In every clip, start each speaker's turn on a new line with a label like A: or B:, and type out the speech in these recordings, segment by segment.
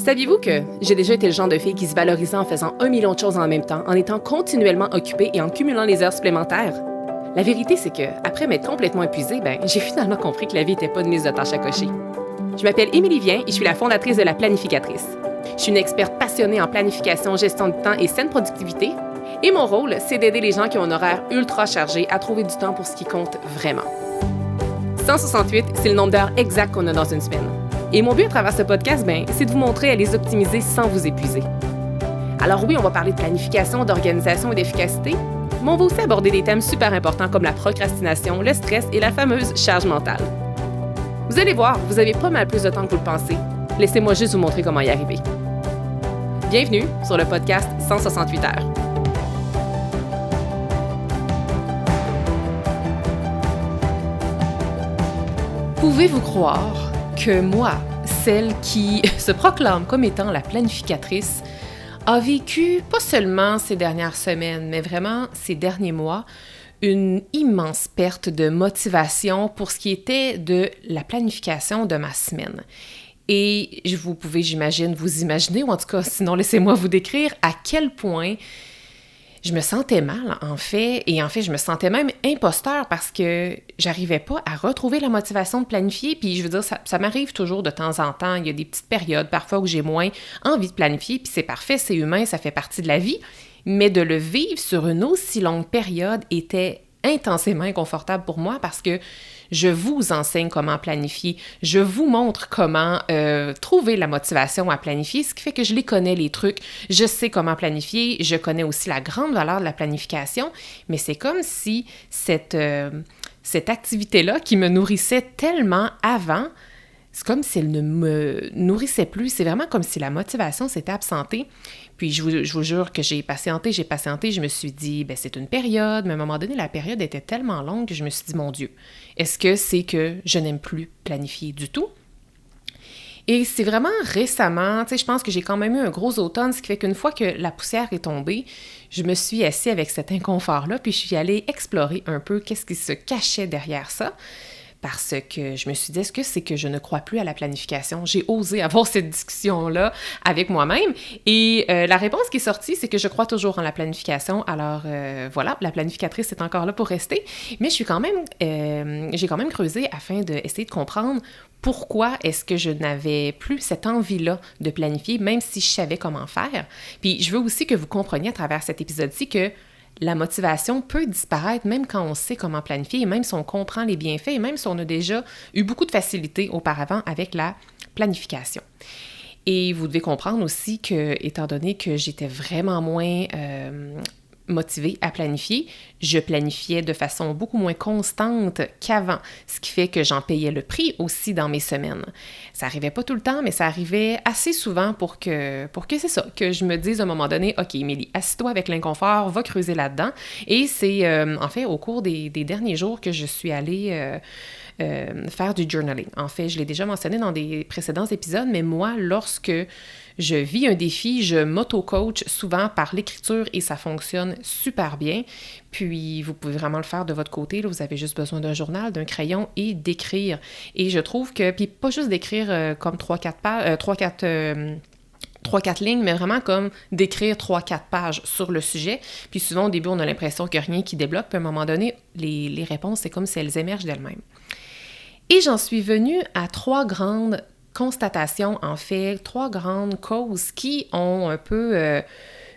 A: Saviez-vous que j'ai déjà été le genre de fille qui se valorisait en faisant 1 million de choses en même temps, en étant continuellement occupée et en cumulant les heures supplémentaires? La vérité, c'est que, après m'être complètement épuisée, j'ai finalement compris que la vie n'était pas une liste de tâches à cocher. Je m'appelle Émilie Vien et je suis la fondatrice de La Planificatrice. Je suis une experte passionnée en planification, gestion du temps et saine productivité. Et mon rôle, c'est d'aider les gens qui ont un horaire ultra chargé à trouver du temps pour ce qui compte vraiment. 168, c'est le nombre d'heures exact qu'on a dans une semaine. Et mon but à travers ce podcast, c'est de vous montrer à les optimiser sans vous épuiser. Alors oui, on va parler de planification, d'organisation et d'efficacité, mais on va aussi aborder des thèmes super importants comme la procrastination, le stress et la fameuse charge mentale. Vous allez voir, vous avez pas mal plus de temps que vous le pensez. Laissez-moi juste vous montrer comment y arriver. Bienvenue sur le podcast 168 heures. Pouvez-vous croire que moi, celle qui se proclame comme étant la planificatrice, a vécu, pas seulement ces dernières semaines, mais vraiment ces derniers mois, une immense perte de motivation pour ce qui était de la planification de ma semaine. Et vous pouvez, j'imagine, vous imaginer, ou en tout cas, sinon laissez-moi vous décrire à quel point je me sentais mal, en fait, et en fait, je me sentais même imposteur parce que j'arrivais pas à retrouver la motivation de planifier, puis je veux dire, ça m'arrive toujours de temps en temps, il y a des petites périodes parfois où j'ai moins envie de planifier, puis c'est parfait, c'est humain, ça fait partie de la vie, mais de le vivre sur une aussi longue période était intensément inconfortable pour moi parce que je vous enseigne comment planifier, je vous montre comment trouver la motivation à planifier, ce qui fait que je les connais, les trucs, je sais comment planifier, je connais aussi la grande valeur de la planification, mais c'est comme si cette activité-là qui me nourrissait tellement avant, c'est comme si elle ne me nourrissait plus, c'est vraiment comme si la motivation s'était absentée. Puis je vous jure que j'ai patienté, je me suis dit, c'est une période, mais à un moment donné, la période était tellement longue que je me suis dit, mon Dieu, est-ce que c'est que je n'aime plus planifier du tout? Et c'est vraiment récemment, je pense que j'ai quand même eu un gros automne, ce qui fait qu'une fois que la poussière est tombée, je me suis assise avec cet inconfort-là, puis je suis allée explorer un peu qu'est-ce qui se cachait derrière ça. Parce que je me suis dit, est-ce que c'est que je ne crois plus à la planification? J'ai osé avoir cette discussion-là avec moi-même. Et la réponse qui est sortie, c'est que je crois toujours en la planification. Alors voilà, la planificatrice est encore là pour rester. Mais j'ai quand même creusé afin d'essayer de comprendre pourquoi est-ce que je n'avais plus cette envie-là de planifier, même si je savais comment faire. Puis je veux aussi que vous compreniez à travers cet épisode-ci que la motivation peut disparaître même quand on sait comment planifier, et même si on comprend les bienfaits, et même si on a déjà eu beaucoup de facilité auparavant avec la planification. Et vous devez comprendre aussi que, étant donné que j'étais vraiment moins motivée à planifier, je planifiais de façon beaucoup moins constante qu'avant, ce qui fait que j'en payais le prix aussi dans mes semaines. Ça arrivait pas tout le temps, mais ça arrivait assez souvent pour que c'est ça, que je me dise à un moment donné, OK, Émilie, assis-toi avec l'inconfort, va creuser là-dedans. Et c'est en fait au cours des derniers jours que je suis allée faire du journaling. En fait, je l'ai déjà mentionné dans des précédents épisodes, mais moi, lorsque je vis un défi, je m'auto-coach souvent par l'écriture et ça fonctionne super bien. Puis, vous pouvez vraiment le faire de votre côté. Là, vous avez juste besoin d'un journal, d'un crayon et d'écrire. Et je trouve que, puis pas juste d'écrire comme 3-4 lignes, mais vraiment comme d'écrire 3-4 pages sur le sujet. Puis souvent, au début, on a l'impression qu'il n'y a rien qui débloque. Puis à un moment donné, les réponses, c'est comme si elles émergent d'elles-mêmes. Et j'en suis venue à 3 grandes constatations, en fait, 3 grandes causes qui ont un peu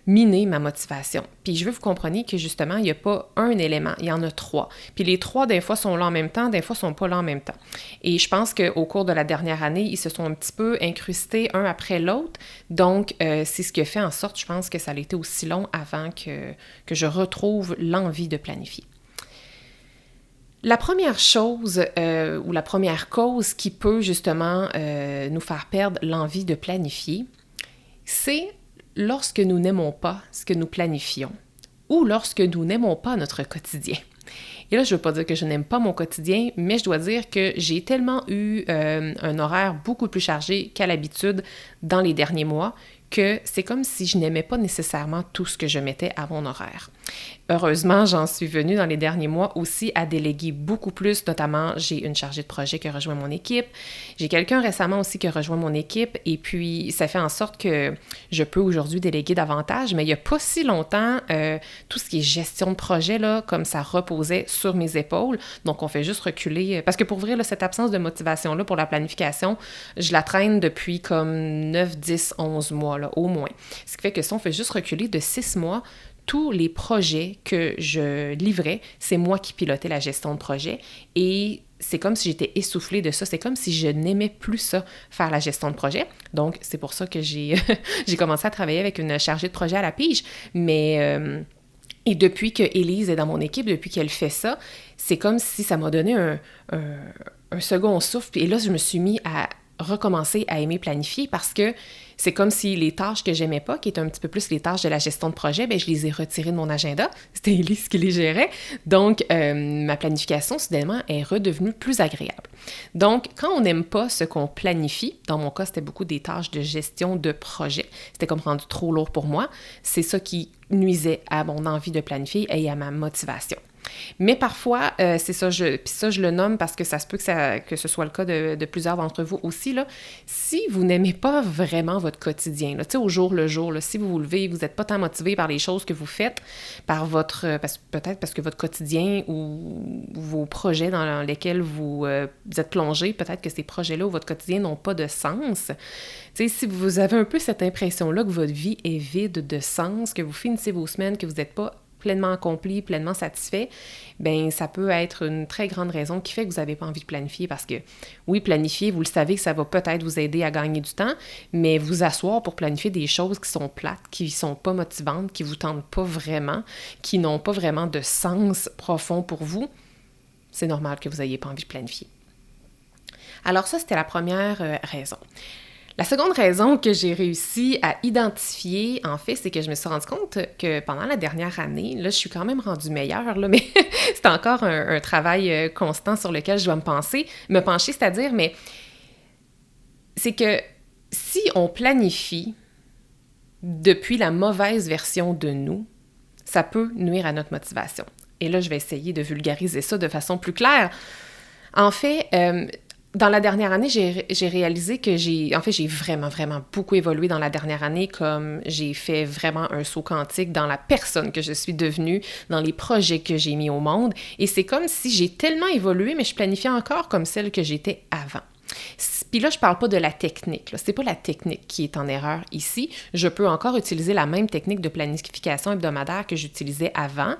A: miné ma motivation. Puis je veux que vous compreniez que justement, il n'y a pas un élément, il y en a 3. Puis les 3, des fois, sont là en même temps, des fois, sont pas là en même temps. Et je pense qu'au cours de la dernière année, ils se sont un petit peu incrustés un après l'autre. Donc, c'est ce qui a fait en sorte, je pense, que ça a été aussi long avant que je retrouve l'envie de planifier. La première chose ou la première cause qui peut justement nous faire perdre l'envie de planifier, c'est lorsque nous n'aimons pas ce que nous planifions ou lorsque nous n'aimons pas notre quotidien. Et là, je ne veux pas dire que je n'aime pas mon quotidien, mais je dois dire que j'ai tellement eu un horaire beaucoup plus chargé qu'à l'habitude dans les derniers mois que c'est comme si je n'aimais pas nécessairement tout ce que je mettais à mon horaire. Heureusement, j'en suis venue dans les derniers mois aussi à déléguer beaucoup plus, notamment j'ai une chargée de projet qui a rejoint mon équipe, j'ai quelqu'un récemment aussi qui a rejoint mon équipe et puis ça fait en sorte que je peux aujourd'hui déléguer davantage, mais il n'y a pas si longtemps, tout ce qui est gestion de projet, là, comme ça reposait sur mes épaules, donc on fait juste reculer, parce que pour vrai, là, cette absence de motivation-là pour la planification, je la traîne depuis comme 9, 10, 11 mois, là, au moins. Ce qui fait que si on fait juste reculer de 6 mois, tous les projets que je livrais, c'est moi qui pilotais la gestion de projet et c'est comme si j'étais essoufflée de ça. C'est comme si je n'aimais plus ça, faire la gestion de projet. Donc, c'est pour ça que j'ai commencé à travailler avec une chargée de projet à la pige. Mais, et depuis que Élise est dans mon équipe, depuis qu'elle fait ça, c'est comme si ça m'a donné un second souffle. Et là, je me suis mis à recommencer à aimer planifier parce que c'est comme si les tâches que j'aimais pas, qui étaient un petit peu plus les tâches de la gestion de projet, bien, je les ai retirées de mon agenda. C'était Élise qui les gérait. Donc, ma planification, soudainement, est redevenue plus agréable. Donc, quand on n'aime pas ce qu'on planifie, dans mon cas, c'était beaucoup des tâches de gestion de projet. C'était comme rendu trop lourd pour moi. C'est ça qui nuisait à mon envie de planifier et à ma motivation. Mais parfois, c'est ça, puis ça, je le nomme parce que ça se peut que ce soit le cas de plusieurs d'entre vous aussi, là. Si vous n'aimez pas vraiment votre quotidien, tu sais, au jour le jour, là, si vous vous levez, vous n'êtes pas tant motivé par les choses que vous faites, par peut-être parce que votre quotidien ou vos projets dans lesquels vous êtes plongé, peut-être que ces projets-là ou votre quotidien n'ont pas de sens. Tu sais, si vous avez un peu cette impression-là que votre vie est vide de sens, que vous finissez vos semaines, que vous n'êtes pas pleinement accompli, pleinement satisfait, bien, ça peut être une très grande raison qui fait que vous n'avez pas envie de planifier parce que, oui, planifier, vous le savez que ça va peut-être vous aider à gagner du temps, mais vous asseoir pour planifier des choses qui sont plates, qui ne sont pas motivantes, qui ne vous tentent pas vraiment, qui n'ont pas vraiment de sens profond pour vous, c'est normal que vous n'ayez pas envie de planifier. Alors ça, c'était la première raison. La seconde raison que j'ai réussi à identifier, en fait, c'est que je me suis rendu compte que pendant la dernière année, là, je suis quand même rendue meilleure, là, mais c'est encore un travail constant sur lequel je dois me pencher, c'est-à-dire, mais c'est que si on planifie depuis la mauvaise version de nous, ça peut nuire à notre motivation. Et là, je vais essayer de vulgariser ça de façon plus claire. En fait, dans la dernière année, j'ai réalisé que j'ai vraiment, vraiment beaucoup évolué dans la dernière année, comme j'ai fait vraiment un saut quantique dans la personne que je suis devenue, dans les projets que j'ai mis au monde. Et c'est comme si j'ai tellement évolué, mais je planifiais encore comme celle que j'étais avant. Puis là, je parle pas de la technique. C'est pas la technique qui est en erreur ici. Je peux encore utiliser la même technique de planification hebdomadaire que j'utilisais avant.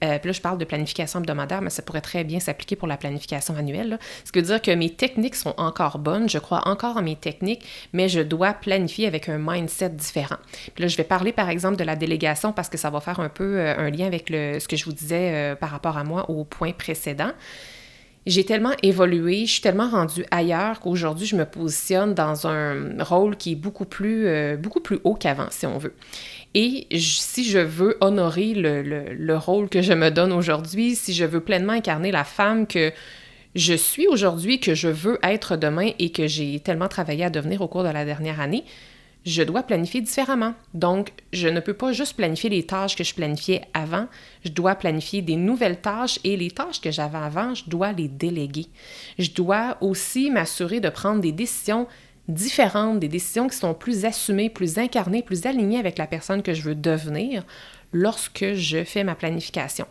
A: Puis là, je parle de planification hebdomadaire, mais ça pourrait très bien s'appliquer pour la planification annuelle, là. Ce qui veut dire que mes techniques sont encore bonnes, je crois encore en mes techniques, mais je dois planifier avec un mindset différent. Puis là, je vais parler par exemple de la délégation parce que ça va faire un peu un lien avec ce que je vous disais par rapport à moi au point précédent. J'ai tellement évolué, je suis tellement rendue ailleurs qu'aujourd'hui, je me positionne dans un rôle qui est beaucoup plus haut qu'avant, si on veut. Et si je veux honorer le rôle que je me donne aujourd'hui, si je veux pleinement incarner la femme que je suis aujourd'hui, que je veux être demain et que j'ai tellement travaillé à devenir au cours de la dernière année, je dois planifier différemment. Donc, je ne peux pas juste planifier les tâches que je planifiais avant, je dois planifier des nouvelles tâches et les tâches que j'avais avant, je dois les déléguer. Je dois aussi m'assurer de prendre des décisions différentes, des décisions qui sont plus assumées, plus incarnées, plus alignées avec la personne que je veux devenir lorsque je fais ma planification.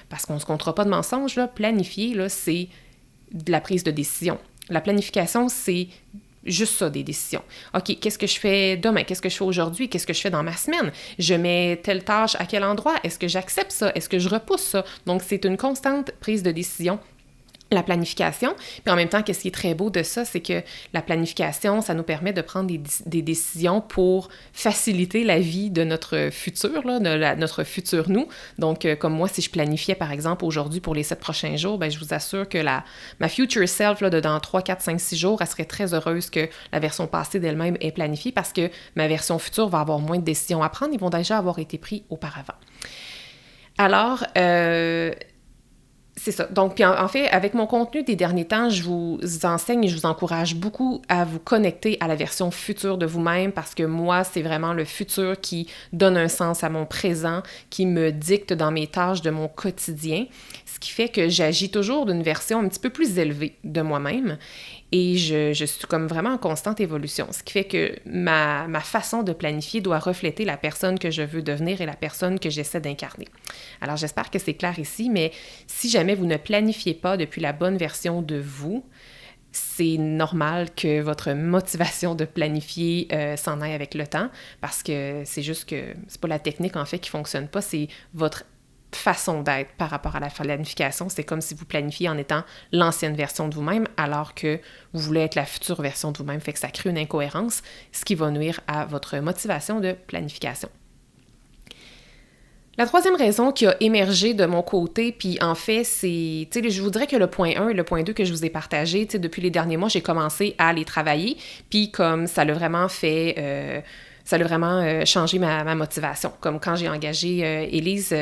A: Parce qu'on ne se comptera pas de mensonges, là, planifier, là, c'est de la prise de décision. La planification, c'est juste ça, des décisions. OK, qu'est-ce que je fais demain? Qu'est-ce que je fais aujourd'hui? Qu'est-ce que je fais dans ma semaine? Je mets telle tâche à quel endroit? Est-ce que j'accepte ça? Est-ce que je repousse ça? Donc, c'est une constante prise de décision, la planification. Puis en même temps, qu'est-ce qui est très beau de ça, c'est que la planification, ça nous permet de prendre des décisions pour faciliter la vie de notre futur, là, de notre futur nous. Donc, comme moi, si je planifiais, par exemple, aujourd'hui pour les 7 prochains jours, bien, je vous assure que ma future self, là, de dans 3, 4, 5, 6 jours, elle serait très heureuse que la version passée d'elle-même est planifiée parce que ma version future va avoir moins de décisions à prendre. Ils vont déjà avoir été pris auparavant. Alors, C'est ça. Donc, puis en fait, avec mon contenu des derniers temps, je vous enseigne et je vous encourage beaucoup à vous connecter à la version future de vous-même parce que moi, c'est vraiment le futur qui donne un sens à mon présent, qui me dicte dans mes tâches de mon quotidien, ce qui fait que j'agis toujours d'une version un petit peu plus élevée de moi-même et je suis comme vraiment en constante évolution, ce qui fait que ma façon de planifier doit refléter la personne que je veux devenir et la personne que j'essaie d'incarner. Alors, j'espère que c'est clair ici, mais si jamais vous ne planifiez pas depuis la bonne version de vous, c'est normal que votre motivation de planifier s'en aille avec le temps parce que c'est juste que c'est pas la technique en fait qui fonctionne pas, c'est votre façon d'être par rapport à la planification. C'est comme si vous planifiez en étant l'ancienne version de vous-même alors que vous voulez être la future version de vous-même, fait que ça crée une incohérence, ce qui va nuire à votre motivation de planification. La troisième raison qui a émergé de mon côté, puis en fait, c'est, tu sais, je vous dirais que le point 1 et le point 2 que je vous ai partagés, tu sais, depuis les derniers mois, j'ai commencé à les travailler, puis comme ça l'a vraiment fait... ça a vraiment changé ma motivation. Comme quand j'ai engagé Élise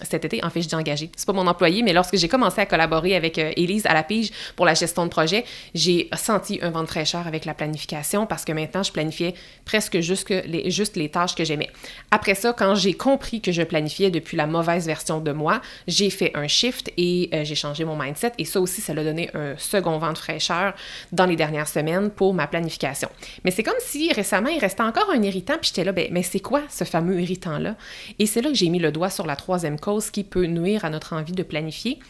A: cet été, en fait, je dis engagé, c'est pas mon employé, mais lorsque j'ai commencé à collaborer avec Élise à la pige pour la gestion de projet, j'ai senti un vent de fraîcheur avec la planification parce que maintenant, je planifiais presque juste les tâches que j'aimais. Après ça, quand j'ai compris que je planifiais depuis la mauvaise version de moi, j'ai fait un shift et j'ai changé mon mindset et ça aussi, ça l'a donné un second vent de fraîcheur dans les dernières semaines pour ma planification. Mais c'est comme si récemment, il restait encore un irritant, puis j'étais là, mais c'est quoi ce fameux irritant-là? Et c'est là que j'ai mis le doigt sur la troisième cause qui peut nuire à notre envie de planifier.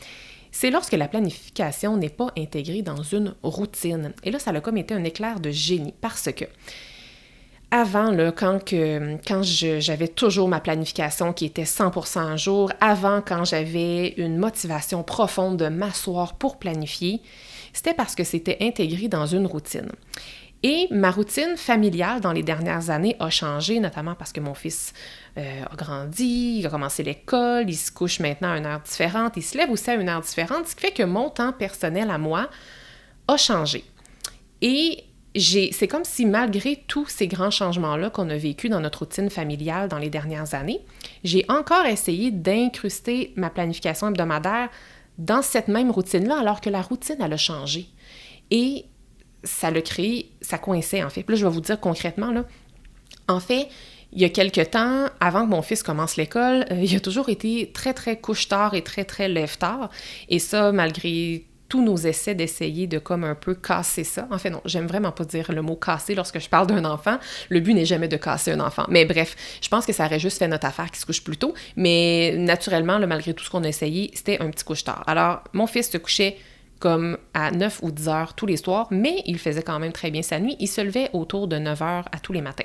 A: C'est lorsque la planification n'est pas intégrée dans une routine. Et là, ça a comme été un éclair de génie parce que avant, là, quand j'avais toujours ma planification qui était 100% un jour, avant, quand j'avais une motivation profonde de m'asseoir pour planifier, c'était parce que c'était intégré dans une routine. Et ma routine familiale dans les dernières années a changé, notamment parce que mon fils a grandi, il a commencé l'école, il se couche maintenant à une heure différente, il se lève aussi à une heure différente, ce qui fait que mon temps personnel à moi a changé. Et c'est comme si malgré tous ces grands changements-là qu'on a vécus dans notre routine familiale dans les dernières années, j'ai encore essayé d'incruster ma planification hebdomadaire dans cette même routine-là, alors que la routine, elle a changé. Et ça l'a créé, ça coinçait en fait. Puis là, je vais vous dire concrètement, là, en fait, il y a quelques temps, avant que mon fils commence l'école, il a toujours été très, très couche-tard et très, très lève-tard. Et ça, malgré tous nos essais d'essayer de comme un peu casser ça. En fait, non, j'aime vraiment pas dire le mot casser lorsque je parle d'un enfant. Le but n'est jamais de casser un enfant. Mais bref, je pense que ça aurait juste fait notre affaire qu'il se couche plus tôt. Mais naturellement, là, malgré tout ce qu'on a essayé, c'était un petit couche-tard. Alors, mon fils se couchait comme à 9 ou 10 heures tous les soirs, mais il faisait quand même très bien sa nuit. Il se levait autour de 9 heures à tous les matins.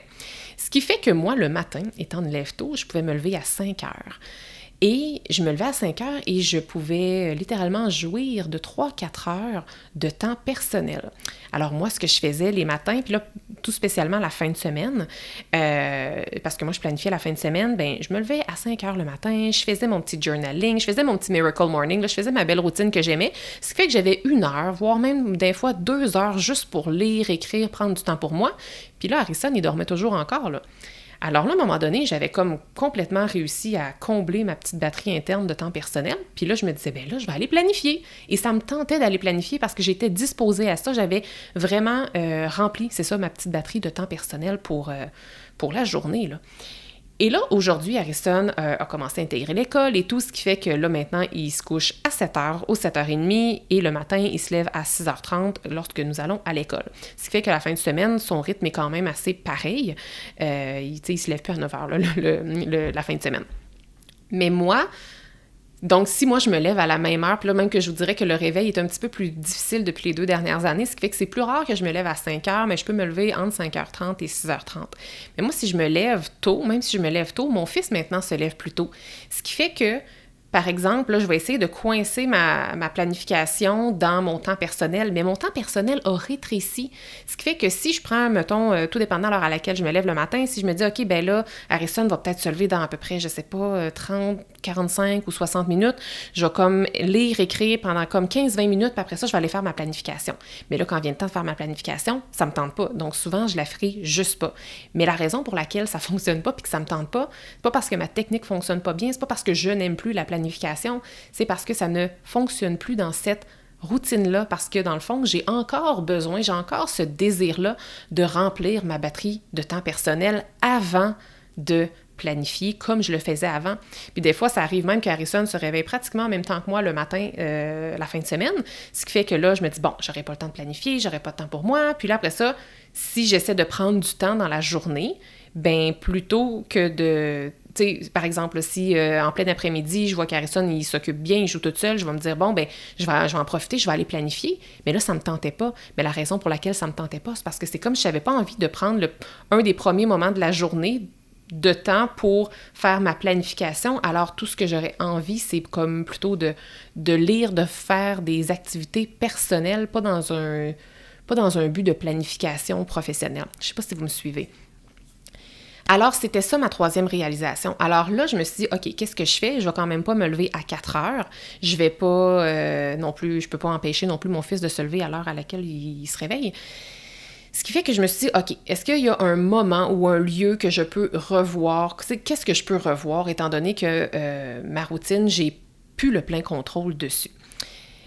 A: Ce qui fait que moi, le matin, étant de lève-tôt, je pouvais me lever à 5 heures. Et je me levais à 5 heures et je pouvais littéralement jouir de 3-4 heures de temps personnel. Alors moi, ce que je faisais les matins, puis là, tout spécialement la fin de semaine, parce que moi, je planifiais la fin de semaine, ben je me levais à 5 heures le matin, je faisais mon petit journaling, je faisais mon petit miracle morning, là, je faisais ma belle routine que j'aimais, ce qui fait que j'avais 1 heure, voire même des fois 2 heures juste pour lire, écrire, prendre du temps pour moi. Puis là, Harrison, il dormait toujours encore, là. Alors là, à un moment donné, j'avais comme complètement réussi à combler ma petite batterie interne de temps personnel. Puis là, je me disais, ben là, je vais aller planifier. Et ça me tentait d'aller planifier parce que j'étais disposée à ça. J'avais vraiment rempli, c'est ça, ma petite batterie de temps personnel pour la journée, là. Et là, aujourd'hui, Harrison a commencé à intégrer l'école et tout, ce qui fait que là, maintenant, il se couche à 7h ou 7h30 et le matin, il se lève à 6h30 lorsque nous allons à l'école. Ce qui fait que la fin de semaine, son rythme est quand même assez pareil. Il se lève plus à 9h, là, la fin de semaine. Mais moi... Donc, si moi, je me lève à la même heure, puis là, même que je vous dirais que le réveil est un petit peu plus difficile depuis les 2 dernières années, ce qui fait que c'est plus rare que je me lève à 5 heures, mais je peux me lever entre 5h30 et 6h30. Mais moi, si je me lève tôt, même si je me lève tôt, mon fils, maintenant, se lève plus tôt. Ce qui fait que, par exemple, là, je vais essayer de coincer ma planification dans mon temps personnel, mais mon temps personnel a rétréci. Ce qui fait que si je prends, mettons, tout dépendant de l'heure à laquelle je me lève le matin, si je me dis, OK, ben là, Harrison va peut-être se lever dans à peu près, je sais pas, 30, 45 ou 60 minutes, je vais comme lire, écrire pendant comme 15-20 minutes, puis après ça, je vais aller faire ma planification. Mais là, quand vient le temps de faire ma planification, ça me tente pas. Donc, souvent, je la ferai juste pas. Mais la raison pour laquelle ça fonctionne pas puis que ça me tente pas, c'est pas parce que ma technique fonctionne pas bien, c'est pas parce que je n'aime plus la planification planification, c'est parce que ça ne fonctionne plus dans cette routine-là, parce que dans le fond, j'ai encore ce désir-là de remplir ma batterie de temps personnel avant de planifier comme je le faisais avant. Puis des fois, ça arrive même qu'Harrison se réveille pratiquement en même temps que moi le matin, la fin de semaine, ce qui fait que là, je me dis, bon, j'aurai pas le temps de planifier, j'aurai pas de temps pour moi. Puis là, après ça, si j'essaie de prendre du temps dans la journée, ben plutôt que de... Tu sais, par exemple, si en plein après-midi, je vois qu'Harrison, il s'occupe bien, il joue tout seul, je vais me dire, bon, ben je vais en profiter, je vais aller planifier. Mais là, ça me tentait pas. Mais la raison pour laquelle ça me tentait pas, c'est parce que c'est comme si j'avais pas envie de prendre un des premiers moments de la journée de temps pour faire ma planification. Alors, tout ce que j'aurais envie, c'est comme plutôt de lire, de faire des activités personnelles, pas dans un but de planification professionnelle. Je sais pas si vous me suivez. Alors, c'était ça ma troisième réalisation. Alors là, je me suis dit, OK, qu'est-ce que je fais? Je vais quand même pas me lever à 4 heures. Je vais pas non plus, je peux pas empêcher non plus mon fils de se lever à l'heure à laquelle il se réveille. Ce qui fait que je me suis dit, OK, est-ce qu'il y a un moment ou un lieu que je peux revoir? Qu'est-ce que je peux revoir étant donné que ma routine, j'ai plus le plein contrôle dessus?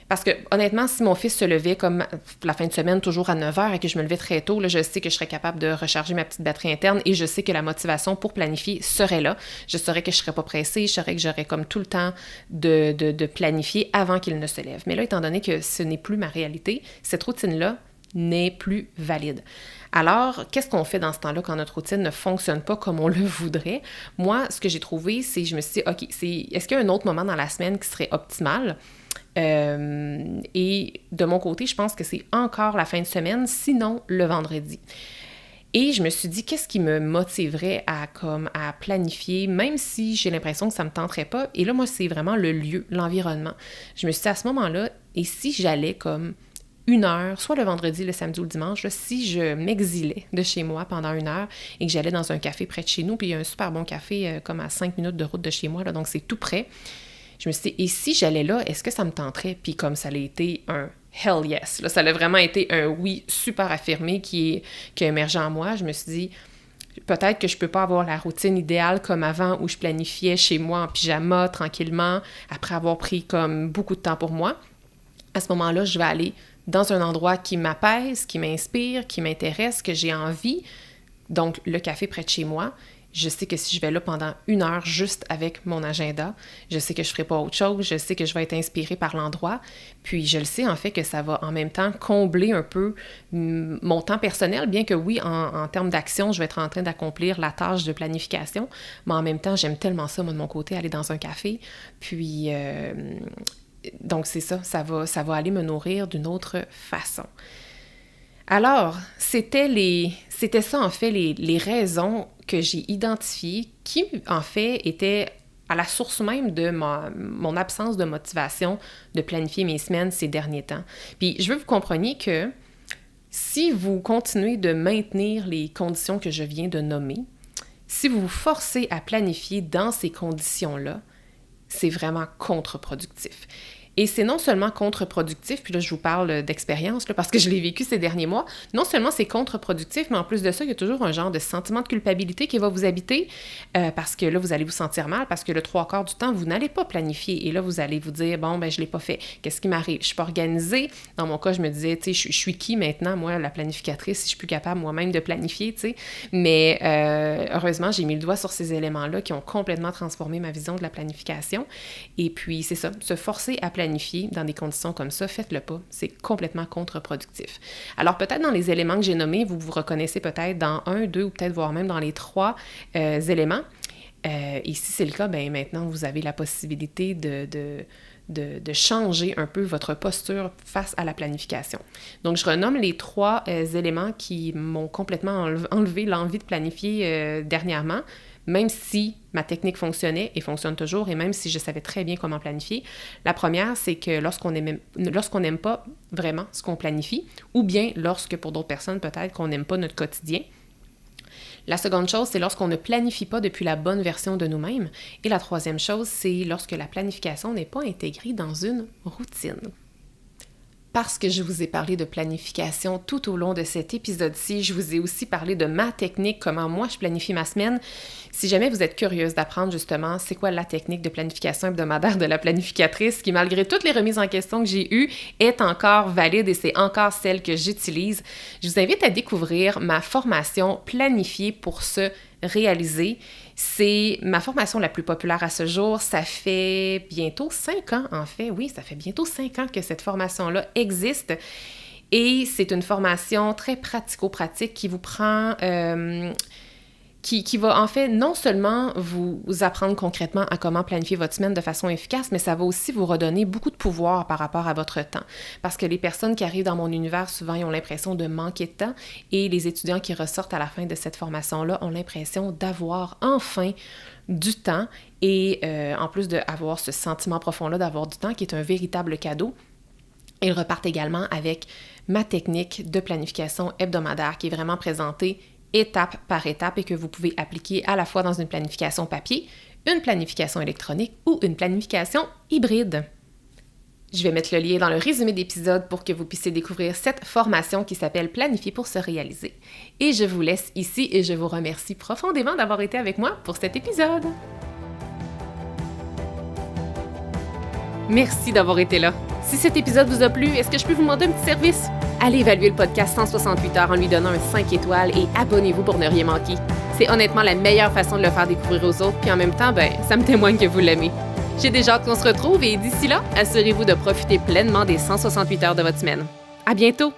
A: Parce que, honnêtement, si mon fils se levait comme la fin de semaine, toujours à 9 heures, et que je me levais très tôt, là, je sais que je serais capable de recharger ma petite batterie interne et je sais que la motivation pour planifier serait là. Je saurais que je ne serais pas pressée, je saurais que j'aurais comme tout le temps de planifier avant qu'il ne se lève. Mais là, étant donné que ce n'est plus ma réalité, cette routine-là n'est plus valide. Alors, qu'est-ce qu'on fait dans ce temps-là quand notre routine ne fonctionne pas comme on le voudrait? Moi, ce que j'ai trouvé, c'est je me suis dit, OK, est-ce qu'il y a un autre moment dans la semaine qui serait optimal? Et de mon côté, je pense que c'est encore la fin de semaine, sinon le vendredi. Et je me suis dit, qu'est-ce qui me motiverait à planifier, même si j'ai l'impression que ça ne me tenterait pas? Et là, moi, c'est vraiment le lieu, l'environnement. Je me suis dit, à ce moment-là, et si j'allais comme 1 heure, soit le vendredi, le samedi ou le dimanche, là, si je m'exilais de chez moi pendant 1 heure et que j'allais dans un café près de chez nous, puis il y a un super bon café comme à 5 minutes de route de chez moi, là, donc c'est tout près. Je me suis dit, et si j'allais là, est-ce que ça me tenterait? Puis comme ça a été un hell yes, là, ça a vraiment été un oui super affirmé qui a émergé en moi, je me suis dit, peut-être que je peux pas avoir la routine idéale comme avant où je planifiais chez moi en pyjama, tranquillement, après avoir pris comme beaucoup de temps pour moi. À ce moment-là, je vais aller dans un endroit qui m'apaise, qui m'inspire, qui m'intéresse, que j'ai envie. Donc, le café près de chez moi. Je sais que si je vais là pendant 1 heure juste avec mon agenda, je sais que je ne ferai pas autre chose, je sais que je vais être inspirée par l'endroit, puis je le sais en fait que ça va en même temps combler un peu mon temps personnel, bien que oui, en termes d'action, je vais être en train d'accomplir la tâche de planification, mais en même temps, j'aime tellement ça, moi, de mon côté, aller dans un café, puis... donc c'est ça va aller me nourrir d'une autre façon. Alors, c'était ça en fait les raisons que j'ai identifiées qui en fait étaient à la source même de mon absence de motivation de planifier mes semaines ces derniers temps. Puis je veux que vous compreniez que si vous continuez de maintenir les conditions que je viens de nommer, si vous vous forcez à planifier dans ces conditions-là, c'est vraiment contre-productif. Et c'est non seulement contre-productif, puis là, je vous parle d'expérience, là, parce que je l'ai vécu ces derniers mois, non seulement c'est contre-productif, mais en plus de ça, il y a toujours un genre de sentiment de culpabilité qui va vous habiter, parce que là, vous allez vous sentir mal, parce que le 3/4 du temps, vous n'allez pas planifier. Et là, vous allez vous dire, bon, ben je l'ai pas fait. Qu'est-ce qui m'arrive? Je suis pas organisée. Dans mon cas, je me disais, tu sais, je suis qui maintenant, moi, la planificatrice, si je suis plus capable moi-même de planifier, tu sais. Mais heureusement, j'ai mis le doigt sur ces éléments-là qui ont complètement transformé ma vision de la planification. Et puis, c'est ça, se forcer à planifier dans des conditions comme ça, faites-le pas. C'est complètement contre-productif. Alors, peut-être dans les éléments que j'ai nommés, vous vous reconnaissez peut-être dans 1, 2 ou peut-être voire même dans les 3 éléments. Et si c'est le cas, bien maintenant, vous avez la possibilité de changer un peu votre posture face à la planification. Donc, je renomme les 3 éléments qui m'ont complètement enlevé l'envie de planifier dernièrement, même si ma technique fonctionnait et fonctionne toujours, et même si je savais très bien comment planifier. La première, c'est que lorsqu'on n'aime pas vraiment ce qu'on planifie, ou bien lorsque, pour d'autres personnes, peut-être qu'on n'aime pas notre quotidien. La seconde chose, c'est lorsqu'on ne planifie pas depuis la bonne version de nous-mêmes. Et la troisième chose, c'est lorsque la planification n'est pas intégrée dans une routine. parce que je vous ai parlé de planification tout au long de cet épisode-ci. Je vous ai aussi parlé de ma technique, comment moi je planifie ma semaine. Si jamais vous êtes curieuse d'apprendre justement c'est quoi la technique de planification hebdomadaire de la planificatrice, qui malgré toutes les remises en question que j'ai eues, est encore valide et c'est encore celle que j'utilise, je vous invite à découvrir ma formation Planifier pour se réaliser. C'est ma formation la plus populaire à ce jour. Ça fait bientôt 5 ans, en fait. Oui, ça fait bientôt 5 ans que cette formation-là existe. Et c'est une formation très pratico-pratique qui vous prend... qui va en fait non seulement vous apprendre concrètement à comment planifier votre semaine de façon efficace, mais ça va aussi vous redonner beaucoup de pouvoir par rapport à votre temps. Parce que les personnes qui arrivent dans mon univers, souvent, ils ont l'impression de manquer de temps et les étudiants qui ressortent à la fin de cette formation-là ont l'impression d'avoir enfin du temps et en plus d'avoir ce sentiment profond-là d'avoir du temps qui est un véritable cadeau. Ils repartent également avec ma technique de planification hebdomadaire qui est vraiment présentée étape par étape et que vous pouvez appliquer à la fois dans une planification papier, une planification électronique ou une planification hybride. Je vais mettre le lien dans le résumé d'épisode pour que vous puissiez découvrir cette formation qui s'appelle Planifier pour se réaliser. Et je vous laisse ici et je vous remercie profondément d'avoir été avec moi pour cet épisode. Merci d'avoir été là. Si cet épisode vous a plu, est-ce que je peux vous demander un petit service? Allez évaluer le podcast 168 heures en lui donnant un 5 étoiles et abonnez-vous pour ne rien manquer. C'est honnêtement la meilleure façon de le faire découvrir aux autres, puis en même temps, ça me témoigne que vous l'aimez. J'ai déjà hâte qu'on se retrouve et d'ici là, assurez-vous de profiter pleinement des 168 heures de votre semaine. À bientôt!